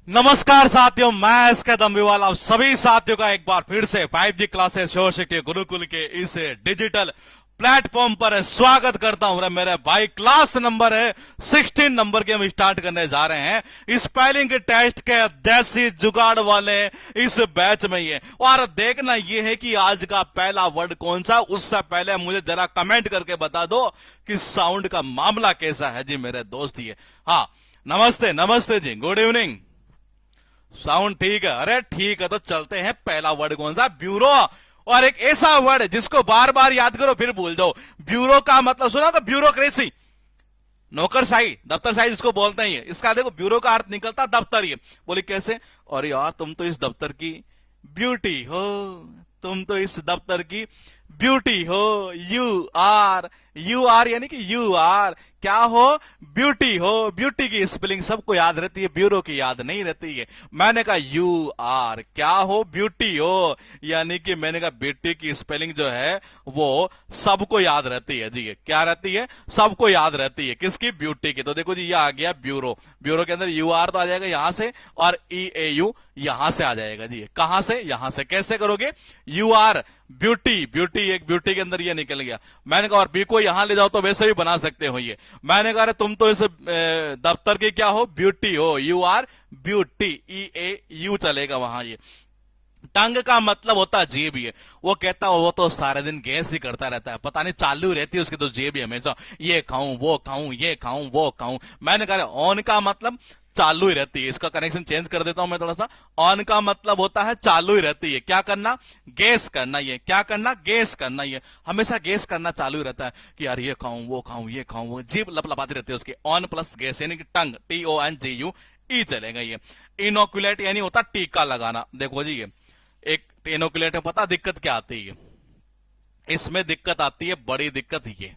नमस्कार साथियों, मैं इसके दम्बीवाल आप सभी साथियों का एक बार फिर से 5G क्लासेस शोर शक्ति गुरुकुल के इस डिजिटल प्लेटफॉर्म पर स्वागत करता हूं। मेरे भाई क्लास नंबर है 16 नंबर के हम स्टार्ट करने जा रहे हैं स्पेलिंग टेस्ट के देसी जुगाड़ वाले इस बैच में। ये और देखना ये है कि आज का पहला वर्ड कौन सा। उससे पहले मुझे जरा कमेंट करके बता दो कि साउंड का मामला कैसा है जी मेरे दोस्त। ये हाँ, नमस्ते नमस्ते जी, गुड इवनिंग। साउंड ठीक है? अरे ठीक है, तो चलते हैं। पहला वर्ड कौन सा? ब्यूरो। और एक ऐसा वर्ड है जिसको बार बार याद करो फिर भूल जाओ। ब्यूरो का मतलब सुना तो ब्यूरोक्रेसी, नौकरशाही, दफ्तरशाही जिसको बोलते हैं। ये इसका देखो ब्यूरो का अर्थ निकलता दफ्तर। ये बोले कैसे? और यार तुम तो इस दफ्तर की ब्यूटी हो, तुम तो इस दफ्तर की ब्यूटी हो। यू आर यानी कि यू आर क्या हो? ब्यूटी हो। ब्यूटी की स्पेलिंग सबको याद रहती है, ब्यूरो की याद नहीं रहती है। मैंने कहा यू आर क्या हो? ब्यूटी हो। यानी कि मैंने कहा ब्यूटी की स्पेलिंग जो है वो सबको याद रहती है जी। क्या रहती है? सबको याद रहती है। किसकी? ब्यूटी की। तो देखो जी, ये आ गया ब्यूरो। ब्यूरो के अंदर यू आर तो आ जाएगा यहां से, और ई ए यू यहां से आ जाएगा जी। कहां से? यहां से। कैसे करोगे? यू आर ब्यूटी, ब्यूटी एक ब्यूटी के अंदर ये निकल गया। मैंने कहा और बी को यहां ले जाओ तो वैसे भी बना सकते हो ये। मैंने कहा तुम तो इस दफ्तर की क्या हो? ब्यूटी हो। You are beauty, E A U चलेगा वहां। ये टंग का मतलब होता है जेब। ये वो कहता है वो तो सारे दिन गैस ही करता रहता है, पता नहीं चालू रहती है उसकी तो जेब ही हमेशा, ये खाऊं वो खाऊं, ये खाऊं वो खाऊं। मैंने कहा ऑन का मतलब चालू ही रहती है। इसका कनेक्शन चेंज कर देता हूं मैं थोड़ा सा। ऑन का मतलब होता है चालू ही रहती है। क्या करना? गैस करना। ये क्या करना? गैस करना। ये हमेशा गैस करना चालू ही रहता है कि यार ये खाऊं वो खाऊं, ये खाऊं वो, जीभ लपलपाती रहती है उसकी। ऑन प्लस गैस यानी कि टंग, TONGU ई चलेगा ये। इनोकुलेट यानी होता टीका लगाना। देखो जी, ये एक इनोकुलेट है, पता दिक्कत क्या आती है? इसमें दिक्कत आती है, बड़ी दिक्कत ये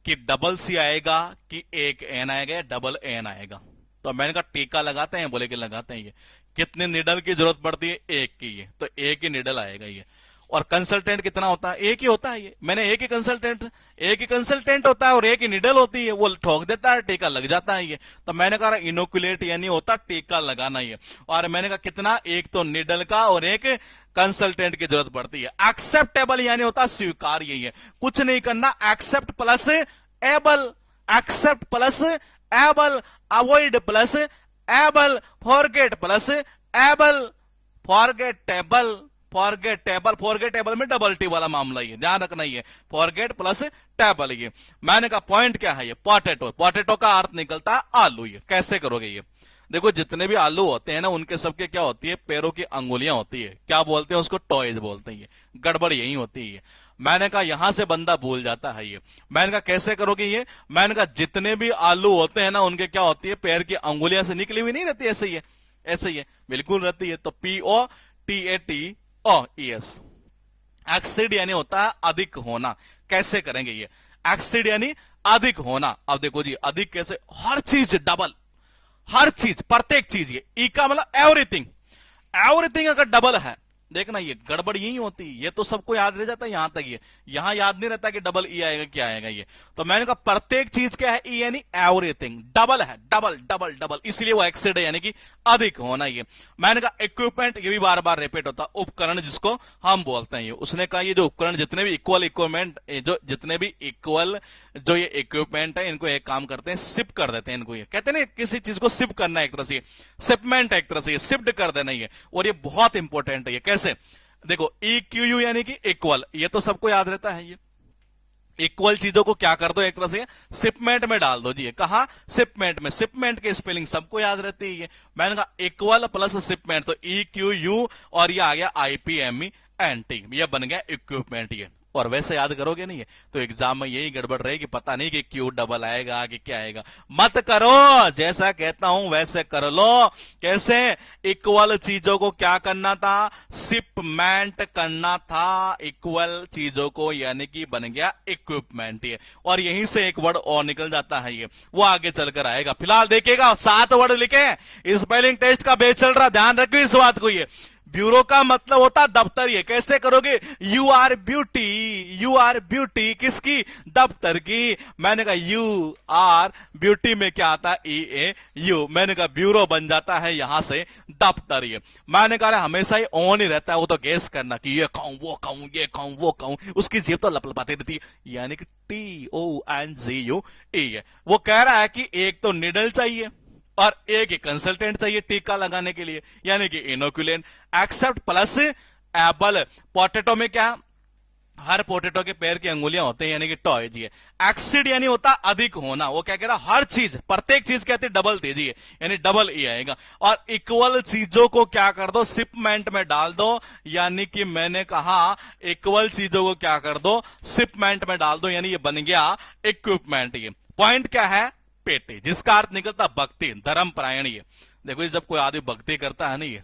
कि डबल सी आएगा कि एक एन आएगा या डबल एन आएगा। तो मैंने कहा टीका लगाते हैं, बोले कि लगाते हैं। ये कितने निडल की जरूरत पड़ती है? एक की। ये तो एक ही निडल आएगा ये। और कंसल्टेंट कितना होता है? एक ही होता है। ये मैंने एक ही कंसल्टेंट होता है और एक ही निडल होती है। वो ठोक देता है, टीका लग जाता है ये। तो मैंने कहा इनोकुलेट यानी होता टीका लगाना ये। और मैंने कहा कितना? एक तो निडल का और एक कंसल्टेंट की जरूरत पड़ती है। एक्सेप्टेबल यानी होता स्वीकार। यही है, कुछ नहीं करना। Accept plus able, accept plus able, avoid plus able, forget plus able, forgettable. Forgettable में डबल टी वाला मामला ये ध्यान रखना। ये फॉरगेट प्लस टेबल। ये मैंने कहा पॉइंट क्या है? ये पोटैटो। पोटैटो का अर्थ निकलता है आलू। ये कैसे करोगे? ये देखो जितने भी आलू होते हैं ना, उनके सबके क्या होती है? पैरों की अंगुलियां होती है। क्या बोलते हैं उसको? टॉयज बोलते हैं। ये गड़बड़ यही होती है। मैंने कहा यहां से बंदा भूल जाता है ये। मैंने कहा कैसे करोगे ये? मैंने कहा जितने भी आलू होते हैं ना, उनके क्या होती है? पैर की अंगुलियां से निकली हुई नहीं रहती? ऐसे ही है, ऐसे ही है, बिल्कुल रहती है। तो POTATOES। एक्सिड यानी होता है अधिक होना। कैसे करेंगे ये? एक्सिड यानी अधिक होना। अब देखो जी, अधिक कैसे? हर चीज डबल, हर चीज, प्रत्येक चीज। ये ई का मतलब एवरीथिंग। एवरीथिंग अगर डबल है, देखना ये गड़बड़ यही होती है। ये तो सबको याद रह जाता है यहां तक। ये यहां याद नहीं रहता कि डबल ई आएगा क्या आएगा ये। तो मैंने कहा प्रत्येक चीज क्या है? ई यानी एवरीथिंग, डबल है, डबल डबल डबल, इसलिए वो एक्सिड है यानी कि अधिक होना। ये मैंने कहा इक्विपमेंट, ये भी बार बार रिपीट होता, उपकरण जिसको हम बोलते हैं। ये उसने कहा ये जो उपकरण जितने भी इक्वल इक्विपमेंट, जो जितने भी इक्वल जो ये इक्विपमेंट है, इनको एक काम करते हैं, शिप कर देते हैं इनको। ये कहते हैं ना किसी चीज को शिप करना, एक तरह से शिपमेंट, एक तरह से शिफ्ट कर देना। ये और ये बहुत इंपॉर्टेंट है। ये कैसे? देखो EQU यानी कि इक्वल, ये तो सबको याद रहता है। ये इक्वल चीजों को क्या कर दो? एक तरह से शिपमेंट में डाल दो जी। कहा? शिपमेंट में। शिपमेंट की स्पेलिंग सबको याद रहती है। मैंने कहा इक्वल प्लस शिपमेंट, तो EQU और ये आ गया IPMENT, ये बन गया इक्विपमेंट। ये और वैसे याद करोगे नहीं है तो एग्जाम में यही गड़बड़ रहेगी, पता नहीं कि क्यू डबल आएगा कि क्या आएगा। मत करो, जैसा कहता हूं वैसे कर लो। कैसे? इक्वल चीजों को क्या करना था? शिपमेंट करना था इक्वल चीजों को, यानी कि बन गया इक्विपमेंट। ये और यहीं से एक वर्ड और निकल जाता है, ये वो आगे चलकर आएगा। फिलहाल देखिएगा 7 वर्ड लिखे, स्पेलिंग टेस्ट का बेच चल रहा, ध्यान रखिए इस बात को। ये ब्यूरो का मतलब होता दफ्तर। ये कैसे करोगे? You are beauty, you are beauty किसकी? दफ्तर की। मैंने कहा यू आर ब्यूटी में क्या आता है? ई ए यू। मैंने कहा ब्यूरो बन जाता है यहां से दफ्तर। ये मैंने कहा हमेशा ही ऑन ही रहता है, वो तो गैस करना कि ये खाऊं वो खाऊं ये खाऊं वो खाऊं, उसकी जेब तो लपलपाती रहती है। यानी कि TONGUE है। वो कह रहा है कि एक तो निडल चाहिए और एक ही कंसल्टेंट चाहिए टीका लगाने के लिए, यानी कि inoculant. Accept plus able. Potato में क्या? हर पोटैटो के पैर की अंगुलियां होते हैं, यानी कि टॉय जी है। एक्सिड यानी होता अधिक होना। वो क्या कह रहा? हर चीज, प्रत्येक चीज कहते हैं डबल तेजी है, यानी डबल ई आएगा। और इक्वल चीजों को क्या कर दो? शिपमेंट में डाल दो। यानी कि मैंने कहा इक्वल चीजों को क्या कर दो? शिपमेंट में डाल दो, यानी ये बन गया इक्विपमेंट। ये पॉइंट क्या है? पेटी, जिसका अर्थ निकलता भक्ति, धर्म परायण। ये देखो, जब कोई आदमी भक्ति करता है ना, ये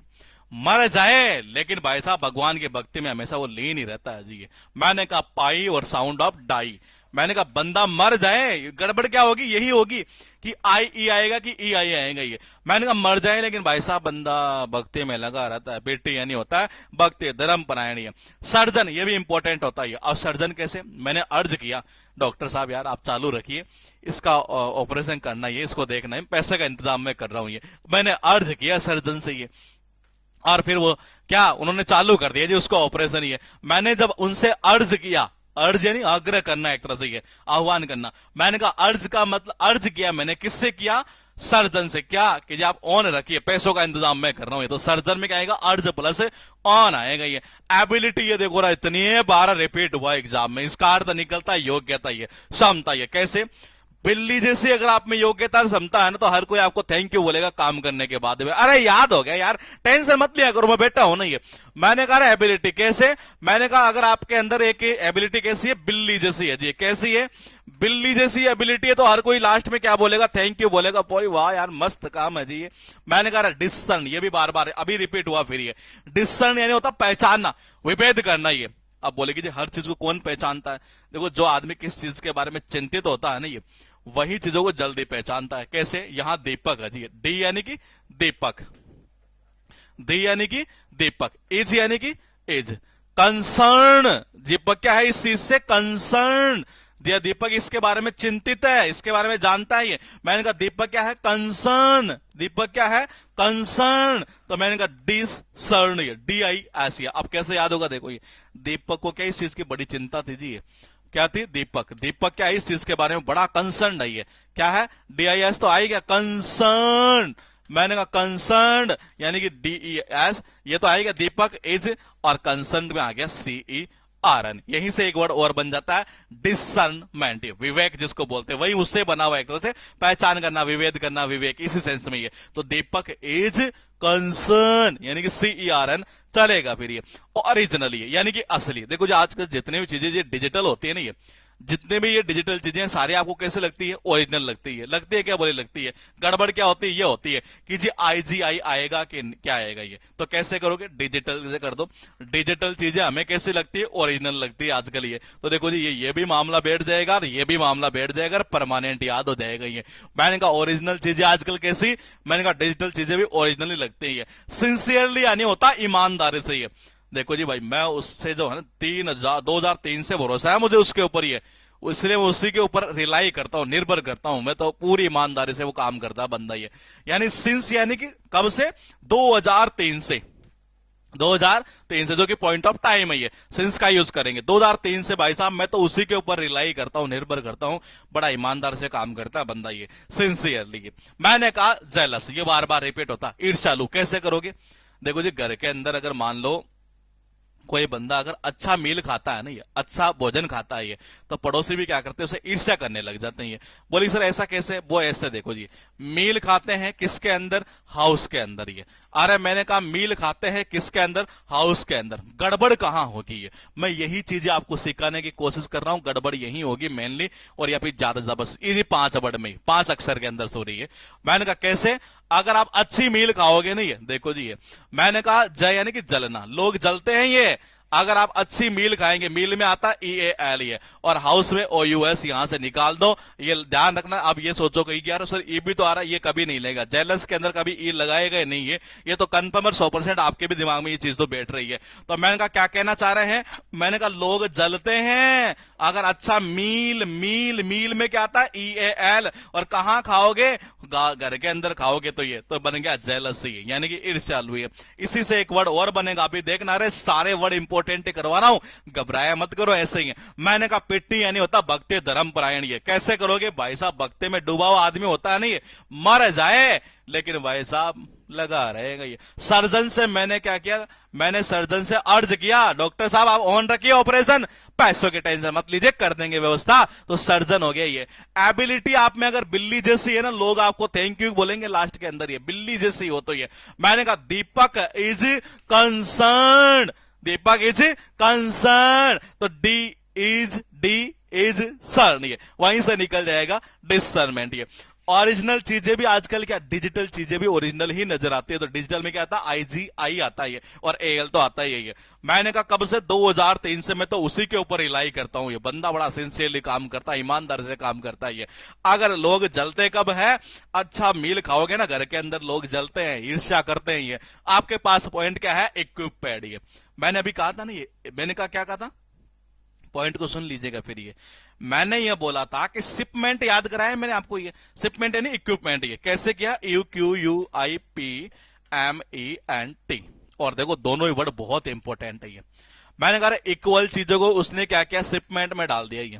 मर जाए लेकिन भाई साहब भगवान की भक्ति में हमेशा वो लीन ही रहता है जी। मैंने कहा पाई और साउंड ऑफ डाई। मैंने कहा बंदा मर जाए, गड़बड़ क्या होगी? यही होगी कि आई ई आएगा कि ई आई आएगा। ये मैंने कहा मर जाए लेकिन भाई साहब बंदा भक्ति में लगा रहता है। बेटी यानी होता है भक्ति, धर्म परायण। है सर्जन, ये भी इंपॉर्टेंट होता है। अब सर्जन कैसे? मैंने अर्ज किया डॉक्टर साहब यार आप चालू रखिए, इसका ऑपरेशन करना, ये इसको देखना है, पैसे का इंतजाम मैं कर रहा हूं। ये मैंने अर्ज किया सर्जन से ये, और फिर वो क्या उन्होंने चालू कर दिया जी उसका ऑपरेशन। ही है मैंने जब उनसे अर्ज किया, अर्ज यानी आग्रह करना, एक तरह से ये आह्वान करना। मैंने कहा अर्ज का मतलब, अर्ज किया मैंने किससे किया? सर्जन से। क्या कि आप ऑन रखिए, पैसों का इंतजाम मैं कर रहा हूं। ये तो सर्जन में क्या आएगा? अर्ज प्लस ऑन आएगा। ये एबिलिटी, ये देखो रहा इतनी बार रिपीट हुआ एग्जाम में, इसका अर्थ निकलता है योग्यता, ये क्षमता। ये कैसे? बिल्ली जैसी अगर आप में योग्यता और क्षमता है ना, तो हर कोई आपको थैंक यू बोलेगा काम करने के बाद में। अरे याद हो गया यार, टेंशन मत लिया करो, मैं बैठा हूं ना। ये मैंने कहा एबिलिटी कैसे? मैंने कहा अगर आपके अंदर एक एबिलिटी कैसी है? बिल्ली जैसी है जी। कैसी है? बिल्ली जैसी एबिलिटी है, तो हर कोई लास्ट में क्या बोलेगा? थैंक यू बोलेगा। बोली वाह यार मस्त काम है जी ये। मैंने कहा डिस्टर्न, ये भी बार बार अभी रिपीट हुआ। फिर ये डिस्टर्न यानी होता पहचानना, विभेद करना। ये अब बोलेगी जी हर चीज को कौन पहचानता है? देखो जो आदमी किस चीज के बारे में चिंतित होता है ना, ये वही चीजों को जल्दी पहचानता है। कैसे? यहां दीपक है जी, डी यानी कि दीपक, डी यानी कि दीपक, एज यानी कि एज। कंसर्न, दीपक क्या है? इस चीज से कंसर्न दिया, दीपक इसके बारे में चिंतित है, इसके बारे में जानता है ये। मैंने कहा दीपक क्या है? कंसर्न। दीपक क्या है? कंसर्न। तो मैंने कहा डिसर्न, ये DIS। अब कैसे याद होगा? देखो ये दीपक को क्या इस चीज की बड़ी चिंता थी जी। ये क्या थी? दीपक, दीपक क्या है? इस चीज के बारे में बड़ा कंसर्न है। ये क्या है? DIS तो आई गया, कंसर्न। मैंने कहा कंसर्न यानी कि DES, ये तो आएगा दीपक इज, और कंसर्न में आ गया CERN। यहीं से एक वर्ड और बन जाता है डिसर्नमेंट, विवेक जिसको बोलते हैं, वही उससे बना हुआ एक तरह से पहचान करना, विवेद करना, विवेक, इसी सेंस में ये। तो दीपक इज कंसर्न यानी कि CERN चलेगा। फिर ये ओरिजिनली यानी कि असली। देखो जो आजकल जितने भी चीजें डिजिटल होती है ना, ये जितने भी ये डिजिटल चीजें सारी आपको कैसे लगती है? ओरिजिनल लगती है। लगती है क्या? बोले लगती है। गड़बड़ क्या होती है? ये होती है कि जी IGI आएगा कि क्या आएगा? ये तो कैसे करोगे? डिजिटल से कर दो। डिजिटल चीजें हमें कैसे लगती है? ओरिजिनल लगती है आजकल ये। तो देखो जी ये भी मामला बैठ जाएगा और ये भी मामला बैठ जाएगा, परमानेंट याद हो जाएगा ये। मैंने कहा ओरिजिनल चीजें आजकल कैसी? मैंने कहा डिजिटल चीजें भी ओरिजिनली लगती है। सिंसियरली यानी होता ईमानदारी से। ये देखो जी भाई मैं उससे जो है ना 2003 से भरोसा है मुझे उसके ऊपर, ये इसलिए मैं उसी के ऊपर रिलाई करता हूं, निर्भर करता हूं। मैं तो पूरी ईमानदारी से वो काम करता है बंदा ये। यानी सिंस यानी कि कब से? 2003 से, 2003 से, जो कि पॉइंट ऑफ टाइम है। ये सिंस का यूज करेंगे 2003 से। भाई साहब मैं तो उसी के ऊपर रिलाई करता हूं, निर्भर करता हूं। बड़ा ईमानदार से काम करता है बंदा ये, सिंसियरली। मैंने कहा जेलस, ये बार बार रिपीट होता। ईर्ष्यालु कैसे करोगे? देखो जी घर के अंदर अगर मान लो कोई बंदा अगर अच्छा मील खाता है ना, ये अच्छा भोजन खाता है ये, तो पड़ोसी भी क्या करते हैं? उसे ईर्ष्या करने लग जाते हैं। ये बोली सर ऐसा कैसे? वो ऐसे देखो जी, मील खाते हैं किसके अंदर? हाउस के अंदर। ये अरे मैंने कहा मील खाते हैं किसके अंदर? हाउस के अंदर। गड़बड़ कहां होगी? ये मैं यही चीजें आपको सिखाने की कोशिश कर रहा हूं। गड़बड़ यही होगी मेनली, और या फिर ज्यादा बस इन्हीं 5 वर्ड में, 5 अक्षर के अंदर सो रही है। मैंने कहा कैसे? अगर आप अच्छी मील खाओगे नहीं, ये देखो जी ये मैंने कहा जय यानी कि जलना, लोग जलते हैं ये अगर आप अच्छी मील खाएंगे, मील में आता EAL है और हाउस में OUS यहां से निकाल दो। ये ध्यान रखना। अब ये सोचो कि यार सर ई भी तो आ रहा है, ये कभी नहीं लेगा। जेलस के अंदर कभी ई लगाएगा नहीं है, ये तो कन्फर्म 100% आपके भी दिमाग में ये चीज तो बैठ रही है। तो मैंने कहा क्या कहना चाह रहे हैं, मैंने कहा लोग जलते हैं अगर अच्छा मील में क्या आता है EAL, और कहां खाओगे, घर के अंदर खाओगे तो ये तो बन गया जेलसी, यानी कि ईर्ष्या हुई है। इसी से एक वर्ड और बनेगा, अभी देखना रे सारे वर्ड इंपोर्टेंट करवा रहा हूं, घबराया मत करो, ऐसे ही है। मैंने कहा पिट्टी यानी होता भक्ति धर्म परायण। ये कैसे करोगे भाई साहब, भक्ति में डूबा हुआ आदमी होता नहीं, मर जाए लेकिन भाई साहब लगा रहेगा। ये सर्जन से मैंने क्या किया, मैंने सर्जन से अर्ज किया डॉक्टर साहब आप ऑन रखिए ऑपरेशन, पैसों की टेंशन मत लीजिए, कर देंगे व्यवस्था। तो सर्जन हो गया। ये एबिलिटी आप में अगर बिल्ली जैसी है ना, लोग आपको थैंक यू बोलेंगे लास्ट के अंदर, ये बिल्ली जैसी हो तो ये। मैंने कहा Deepak is concern, Deepak is concern, तो डी इज सर्न, ये वहीं से निकल जाएगा डिसर्नमेंट। ये ओरिजिनल चीजें भी आजकल क्या डिजिटल चीजें भी ओरिजिनल ही नजर आती है। तो डिजिटल में क्या आता है IGI आता है, और AL तो आता ही है। मैंने कहा कब से 2003 से मैं तो उसी के ऊपर रिलाई करता हूं। ये बंदा बड़ा सिंसियरली काम करता है, ईमानदार से काम करता है। ये अगर लोग जलते कब है, अच्छा मील खाओगे ना घर के अंदर, लोग जलते हैं, ईर्ष्या करते हैं। ये आपके पास पॉइंट क्या है, इक्विपमेंट। ये मैंने अभी कहा था ना, ये मैंने कहा क्या कहा था, पॉइंट को सुन लीजिएगा फिर। ये मैंने ये बोला था कि शिपमेंट याद कराया मैंने आपको, ये शिपमेंट यानी इक्विपमेंट। ये कैसे किया, UQUIPMENT, और देखो दोनों ही वर्ड बहुत इंपॉर्टेंट है। ये मैंने कहा इक्वल चीजों को उसने क्या किया, शिपमेंट में डाल दिया। ये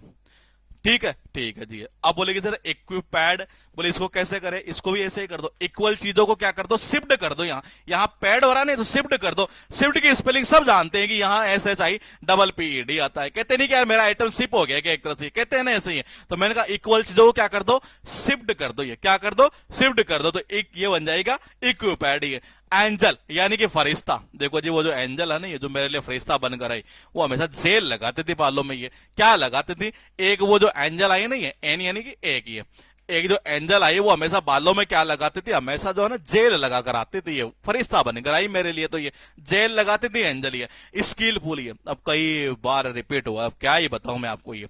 ठीक है जी। अब बोलेगी सर इक्विपैड, बोले इसको कैसे करें, इसको भी ऐसे ही कर दो। इक्वल चीजों को क्या कर दो, शिफ्ट कर दो। यहां पैड हो रहा नहीं तो शिफ्ट कर दो। शिफ्ट की स्पेलिंग सब जानते हैं कि यहां SHIPPED आता है। कहते नहीं कि यार मेरा आइटम शिप हो गया क्या, एक तरह से कहते हैं ना ऐसे ही है। तो मैंने कहा इक्वल चीजों को क्या कर दो, शिफ्ट कर दो। ये क्या कर दो, शिफ्ट कर दो। तो एक ये बन जाएगा इक्विपैड। ये एंजल यानी कि फरिश्ता, देखो जी वो जो एंजल है ना, ये जो मेरे लिए फरिश्ता बनकर आई, वो हमेशा जेल लगाती थी बालों में। ये क्या लगाती थी, एक वो जो एंजल आई ना, ये एन यानी कि एक, ये एक जो एंजल आई वो हमेशा बालों में क्या लगाती थी, हमेशा जो है ना जेल लगा कर आती थी। ये फरिश्ता बनकर आई मेरे लिए, तो ये जेल लगाती थी एंजल। ये स्किलफुल, ये अब कई बार रिपीट हुआ, अब क्या ही बताऊं मैं आपको। ये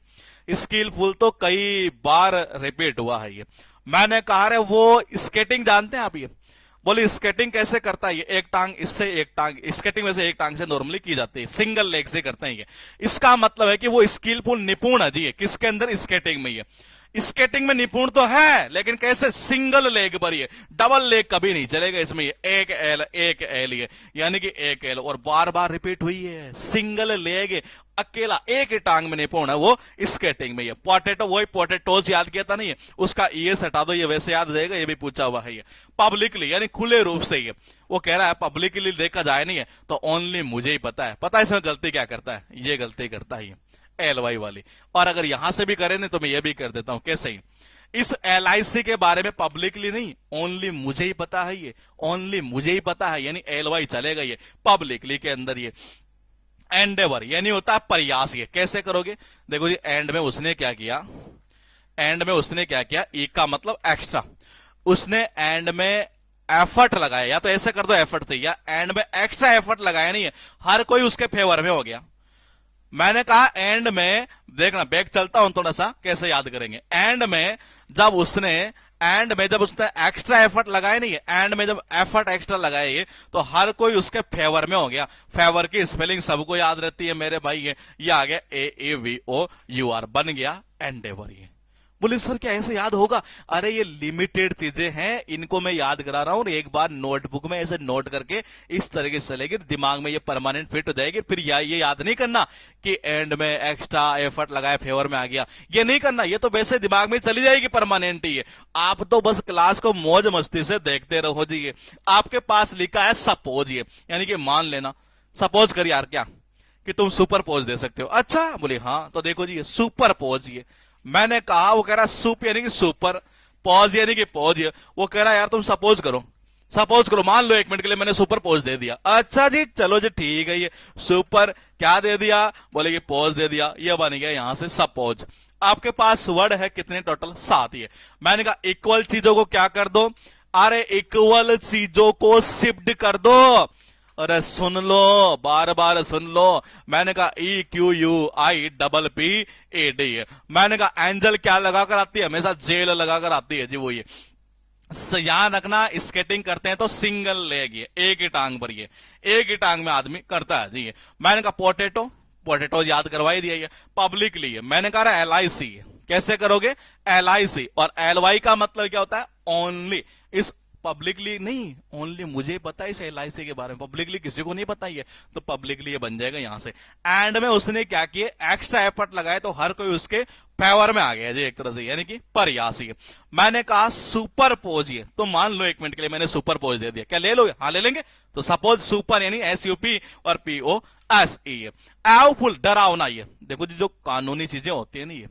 स्किलफुल तो कई बार रिपीट हुआ है। ये मैंने कहा रे वो स्केटिंग जानते हैं आप, ये बोले स्केटिंग कैसे करता है, ये एक टांग इससे एक टांग, स्केटिंग में से एक टांग से नॉर्मली की जाती है, सिंगल लेग से करते हैं। ये इसका मतलब है कि वो स्किलफुल निपुण है जी, किसके अंदर, स्केटिंग में। ये स्केटिंग में निपुण तो है लेकिन कैसे, सिंगल लेग पर। ये डबल लेग कभी नहीं चलेगा इसमें। ये एक एल ये यानी कि एक एल, और बार बार रिपीट हुई है, सिंगल लेग अकेला एक ही टांग में निपुण है वो स्केटिंग में। ये पोटैटो, वही पोटैटोज याद किया था नहीं है, उसका ईएस हटा दो, ये वैसे याद रहेगा। ये भी पूछा हुआ है। ये पब्लिकली यानी खुले रूप से, ये वो कह रहा है पब्लिकली देखा जाए नहीं है तो ओनली मुझे ही पता है। पता है इसमें गलती क्या करता है, ये गलती करता है LY वाली। और अगर यहां से भी करे नहीं तो मैं ये भी कर देता हूं, कैसे ही इस LIC के बारे में पब्लिकली नहीं, ओनली मुझे ही पता है। ये ओनली मुझे ही पता है यानी LY चलेगा। ये पब्लिकली के अंदर ये एंडेवर यानी होता है प्रयास। ये कैसे करोगे, देखो जी एंड में उसने क्या किया, एंड में उसने क्या किया, ई का मतलब एक्स्ट्रा, उसने एंड में एफर्ट लगाया। या तो ऐसे कर दो एफर्ट से, या एंड में एक्स्ट्रा एफर्ट लगाया नहीं है, हर कोई उसके फेवर में हो गया। मैंने कहा एंड में, देखना बैक चलता हूं थोड़ा सा, कैसे याद करेंगे। एंड में जब उसने एक्स्ट्रा एफर्ट लगाए नहीं है, एंड में जब एफर्ट एक्स्ट्रा लगाए तो हर कोई उसके फेवर में हो गया। फेवर की स्पेलिंग सबको याद रहती है मेरे भाई। ये आ गया AAVOUR, बन गया एंडेवर। ये बोले सर क्या ऐसे याद होगा, अरे ये लिमिटेड चीजें हैं, इनको मैं याद करा रहा हूं, और एक बार नोटबुक में ऐसे नोट करके इस तरीके से चलेगी, दिमाग में ये परमानेंट फिट हो जाएगी। फिर ये याद नहीं करना कि एंड में एक्स्ट्रा एफर्ट लगाए फेवर में आ गया, ये नहीं करना, ये तो वैसे दिमाग में चली जाएगी परमानेंट ही। आप तो बस क्लास को मौज मस्ती से देखते रहो जी। आपके पास लिखा है सपोज, ये यानी कि मान लेना, सपोज कर यार क्या कि तुम सुपर पोज दे सकते हो। अच्छा बोले हाँ, तो देखो जी ये सुपर पोज। ये मैंने कहा, वो कह रहा सुप यानी कि सुपर, पॉज यानी कि पॉज। वो कह रहा यार तुम सपोज करो, मान लो 1 मिनट के लिए मैंने सुपर पोज दे दिया। अच्छा जी चलो जी ठीक है, ये सुपर क्या दे दिया, बोले कि पोज दे दिया, ये बन गया यहां से सपोज। आपके पास वर्ड है कितने टोटल, 7। ये मैंने कहा इक्वल चीजों को क्या कर दो, अरे इक्वल चीजों को शिफ्ट कर दो। अरे सुन लो, बार बार सुन लो। मैंने कहा EQUIPPAD। मैंने कहा एंजल क्या लगा कर आती है, हमेशा जेल लगा कर आती है जी। वो ये याद रखना, स्केटिंग करते हैं तो सिंगल लेग, ये एक ही टांग पर, ये एक ही टांग में आदमी करता है जी। मैंने कहा पोटेटो, पोटेटो याद करवाई दिया। ये पब्लिकली है, मैंने कहा LIC, कैसे करोगे LIC, और LY का मतलब क्या होता है ओनली। इस पब्लिकली नहीं, ओनली मुझे पता है इस LIC के बारे में, पब्लिकली किसी को नहीं पता ही है, तो पब्लिकली ये बन जाएगा यहां से। एंड में उसने क्या किए, एक्स्ट्रा एफर्ट लगाए तो हर कोई उसके फेवर में आ गया जी एक तरह से, यानी कि प्रयासी। मैंने कहा सुपर पोज, ये तो मान लो 1 मिनट के लिए मैंने सुपर पोज दे दिया, क्या ले लोगे, हाँ ले लेंगे। तो सपोज सुपर यानी SUP और POSE। एवफुल डरावना, ये देखो जी जो कानूनी चीजें होती है ना, ये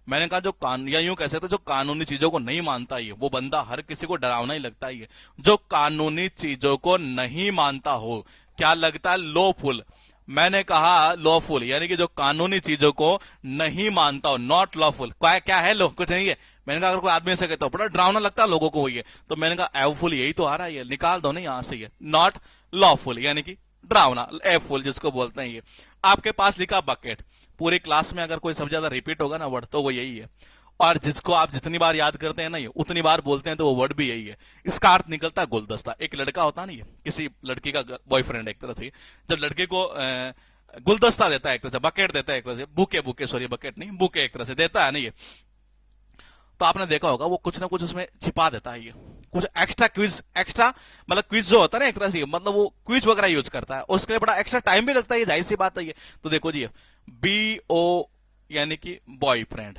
मैंने कहा जो या यूं कह सकते जो कानूनी चीजों को नहीं मानता है वो बंदा हर किसी को डरावना ही लगता है। जो कानूनी चीजों को नहीं मानता हो क्या लगता है, लॉफुल। मैंने कहा लॉफुल यानी कि जो कानूनी चीजों को नहीं मानता हो, नॉट लॉफुल। क्या है लो, कुछ नहीं है। मैंने कहा अगर कोई आदमी से कहता हो बड़ा डरावना लगता है लोगों को, ये तो मैंने कहा एवफुल, यही तो आ रहा है, निकाल दो ना यहां से, ये नॉट लॉफुल यानी कि डरावना, एवफुल जिसको बोलते हैं। ये आपके पास लिखा बकेट, पूरी क्लास में अगर कोई सबसे ज्यादा रिपीट होगा ना वर्ड तो वो यही है, और जिसको आप जितनी बार याद करते हैं ना ये उतनी बार बोलते हैं तो वो वर्ड भी यही है। इसका अर्थ निकलता है गुलदस्ता। एक लड़का होता है ना, ये किसी लड़की का बॉयफ्रेंड एक तरह से, जब लड़के को गुलदस्ता देता है एक तरह से, बकेट देता है एक तरह से, बुके सॉरी बकेट नहीं बुके एक तरह से देता है ना ये, तो आपने देखा होगा वो कुछ ना कुछ उसमें छिपा देता है, ये कुछ एक्स्ट्रा क्विज, एक्स्ट्रा मतलब क्विज जो होता है ना एक तरह से, मतलब वो क्विज वगैरह यूज करता है, उसके लिए बड़ा एक्स्ट्रा टाइम भी लगता है, जाहिर सी बात है ये। तो देखो जी BO यानी कि बॉयफ्रेंड,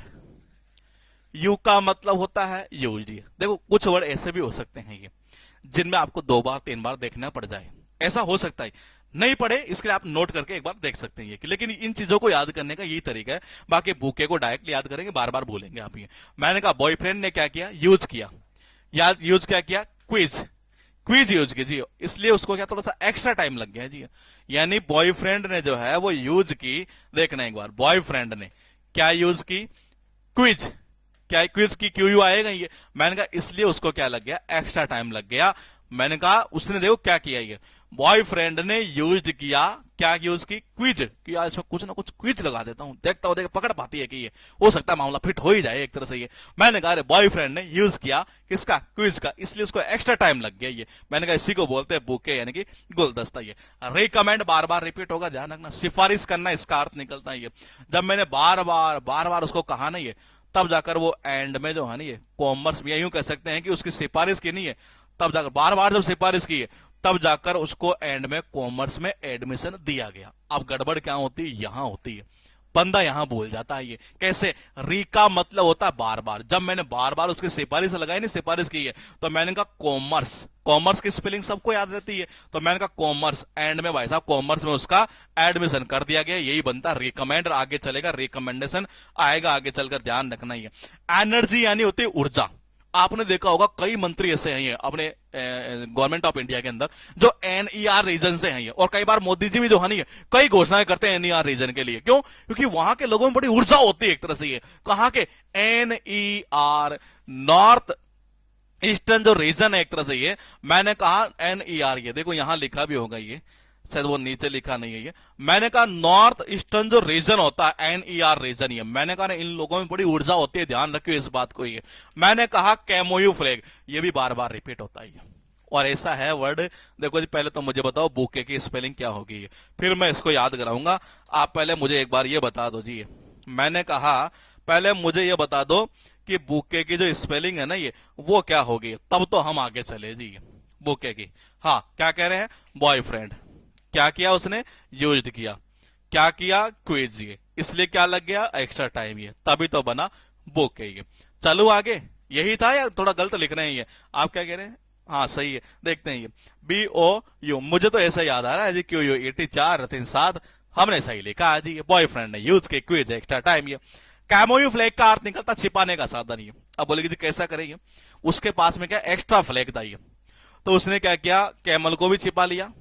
यू का मतलब होता है यूज। देखो कुछ वर्ड ऐसे भी हो सकते हैं ये जिनमें आपको 2 बार 3 बार देखना पड़ जाए, ऐसा हो सकता है। नहीं पढ़े इसके लिए आप नोट करके एक बार देख सकते हैं ये, लेकिन इन चीजों को याद करने का यही तरीका है। बाकी बुके को डायरेक्टली याद करेंगे, बार बार भूलेंगे आप ये। मैंने कहा बॉयफ्रेंड ने क्या किया, यूज किया, याद यूज क्या किया, क्विज, क्विज यूज की जी, इसलिए उसको क्या थोड़ा सा एक्स्ट्रा टाइम लग गया जी। यानी बॉयफ्रेंड ने जो है वो यूज की, देखना एक बार, बॉयफ्रेंड ने क्या यूज की, क्विज। क्या क्विज की क्यू आएगा ये, मैंने कहा इसलिए उसको क्या लग गया, एक्स्ट्रा टाइम लग गया। मैंने कहा उसने देखो क्या किया, ये बॉयफ्रेंड ने यूज किया, क्या यूज की, क्विज किया। इसमें कुछ ना कुछ क्विज लगा देता हूं, देखता हूं पकड़ पाती है कि ये हो सकता है मामला फिट हो ही जाए एक तरह से ये। मैंने कहा बॉयफ्रेंड ने यूज किया किसका, क्विज का, इसलिए उसको एक्स्ट्रा टाइम लग गया ये। मैंने कहा इसी को बोलते हैं बुके यानी कि गुलदस्ता। ये रिकमेंड बार बार रिपीट होगा, ध्यान रखना, सिफारिश करना इसका अर्थ निकलता है ये। जब मैंने बार बार उसको कहा ना ये, तब जाकर वो एंड में जो है ना ये कॉमर्स में, यूं कह सकते हैं कि उसकी सिफारिश की नहीं है, तब जाकर बार बार जब सिफारिश की है तब जाकर उसको एंड में कॉमर्स में एडमिशन दिया गया। अब गड़बड़ क्या होती है, यहां होती है, बंदा यहां भूल जाता है ये कैसे। री का मतलब होता है बार बार, जब मैंने बार बार उसकी सिफारिश लगाई नहीं, सिफारिश की है, तो मैंने कहा कॉमर्स, कॉमर्स की स्पेलिंग सबको याद रहती है, तो मैंने कहा कॉमर्स, एंड में भाई साहब कॉमर्स में उसका एडमिशन कर दिया गया। यही बनता रिकमेंड, आगे चलेगा रिकमेंडेशन आएगा आगे चलकर, ध्यान रखना ही है। एनर्जी यानी होती है ऊर्जा। आपने देखा होगा कई मंत्री ऐसे हैं ये अपने गवर्नमेंट ऑफ इंडिया के अंदर जो NER रीजन से हैं ये, और कई बार मोदी जी भी जो है नहीं कई घोषणाएं करते हैं NER रीजन के लिए। क्यों, क्योंकि वहां के लोगों में बड़ी ऊर्जा होती है एक तरह से। ये कहां के, NER, नॉर्थ ईस्टर्न जो रीजन है एक तरह से ये। मैंने कहा NER, ये देखो यहां लिखा भी होगा, ये शायद वो नीचे लिखा नहीं है ये। मैंने कहा नॉर्थ ईस्टर्न जो रीजन होता है NER रीजन, ये मैंने कहा इन लोगों में बड़ी ऊर्जा होती है, ध्यान रखियो इस बात को। ये मैंने कहा कैमोयू फ्लैग, ये भी बार बार रिपीट होता है और ऐसा है वर्ड। देखो जी पहले तो मुझे बताओ बुके की स्पेलिंग क्या होगी, फिर मैं इसको याद कराऊंगा। आप पहले मुझे एक बार ये बता दो जी, मैंने कहा पहले मुझे ये बता दो कि बुके की जो स्पेलिंग है ना ये वो क्या होगी, तब तो हम आगे चले जी। बुके की, हाँ क्या कह रहे हैं, बॉयफ्रेंड, क्या किया उसने, यूज्ड किया, क्या किया, क्विज, ये इसलिए क्या लग गया, एक्स्ट्रा टाइम, ये तभी तो बना बुके। ये चलो आगे, यही था या थोड़ा गलत लिख रहे हैं ये, आप क्या कह रहे हैं, हाँ सही है, देखते हैं ये BOU, मुझे तो ऐसा याद आ रहा है जी, QU 84 3 7, हमने सही लिखा है जी। ये बॉयफ्रेंड ने यूज के, क्विज एक्स्ट्रा टाइम। ये कैमोयू फ्लैग का अर्थ निकलता छिपाने का साधन। ये अब बोलेगी जी कैसा करेंगे, उसके पास में क्या एक्स्ट्रा फ्लैग था ये, तो उसने क्या किया, कैमल को भी छिपा लिया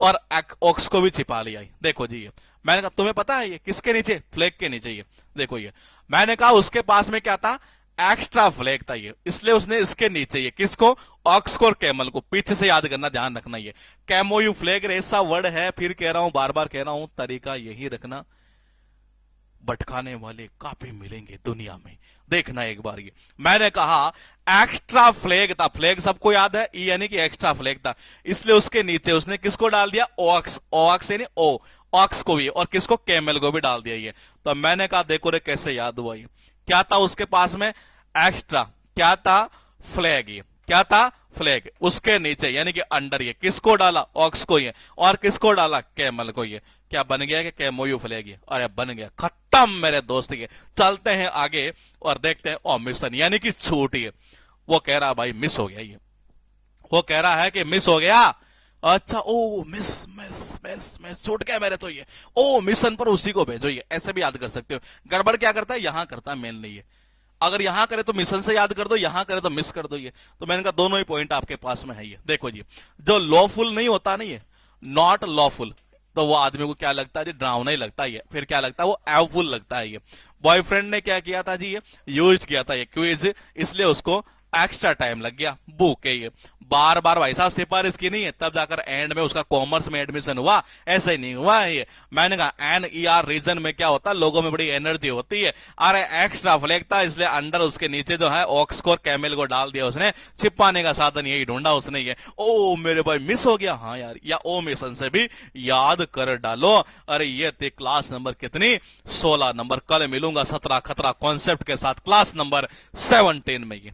और ऑक्स को भी छिपा लिया। देखो जी ये मैंने कहा तुम्हें पता है ये किसके नीचे, फ्लैग के नीचे। ये देखो ये मैंने कहा उसके पास में क्या था, एक्स्ट्रा फ्लैग था ये, इसलिए उसने इसके नीचे ये किसको, ऑक्स को और कैमल को, पीछे से याद करना, ध्यान रखना। ये कैमोयू फ्लैग ऐसा वर्ड है, फिर कह रहा हूं, बार बार कह रहा हूं, तरीका यही रखना, भटकाने वाले काफी मिलेंगे दुनिया में, देखना एक बार। ये मैंने कहा एक्स्ट्रा फ्लैग था, फ्लैग सबको याद है, ई यानी कि एक्स्ट्रा फ्लैग था, इसलिए उसके नीचे उसने किसको डाल दिया, ऑक्स, ऑक्स यानी ओ, ऑक्स को भी, और किसको, कैमल को भी डाल दिया। ये तो मैंने कहा देखो रे कैसे याद हुआ, ये क्या था उसके पास में, एक्स्ट्रा, क्या था, फ्लैग, ये क्या था, फ्लैग, उसके नीचे यानी कि अंडर ये किसको डाला, ऑक्स को ये, और किसको डाला, कैमल को। ये क्या बन गया कि कैमोयू फ्लैग, ये अरे बन गया, खत्म मेरे दोस्त। ये चलते हैं आगे और देखते हैं ओमिशन यानी कि छूट। ये वो कह रहा भाई मिस हो गया, ये वो कह रहा है कि मिस हो गया, अच्छा, ओ मिस मिस मिस मिस छूट गया मेरे तो, ये ओ मिशन पर उसी को भेजो, ये ऐसे भी याद कर सकते हो। गड़बड़ क्या करता है, यहां करता है मेन नहीं है, अगर यहां करे तो मिशन से याद कर दो, यहां करे तो मिस कर दो। ये तो मैंने कहा दोनों ही पॉइंट आपके पास में है। ये देखो जी, जो लॉफुल नहीं होता नहीं है, नॉट लॉफुल, तो वो आदमी को क्या लगता है जी, डरावना ही लगता है। ये फिर क्या लगता है, वो एवफुल लगता है। ये बॉयफ्रेंड ने क्या किया था जी, ये यूज किया था ये क्विज, इसलिए उसको एक्स्ट्रा टाइम लग गया, बुक है ये, बार बार भाई साहब सिफारिश की नहीं है, तब जाकर एंड में उसका कॉमर्स में एडमिशन हुआ, ऐसे ही नहीं हुआ है ये। मैंने कहा NER रीजन में क्या होता है, लोगों में बड़ी एनर्जी होती है, अरे एक्स्ट्रा फ्लैग था, इसलिए अंडर उसके नीचे जो है ऑक्स को और कैमल को डाल दिया उसने, छिपाने का साधन यही ढूंढा उसने। ये ओ मेरे भाई मिस हो गया, हाँ यार, या ओ मिशन से भी याद कर डालो। अरे ये थी क्लास नंबर कितनी, 16 नंबर। कल मिलूंगा 17 खतरा कॉन्सेप्ट के साथ क्लास नंबर 17 में। ये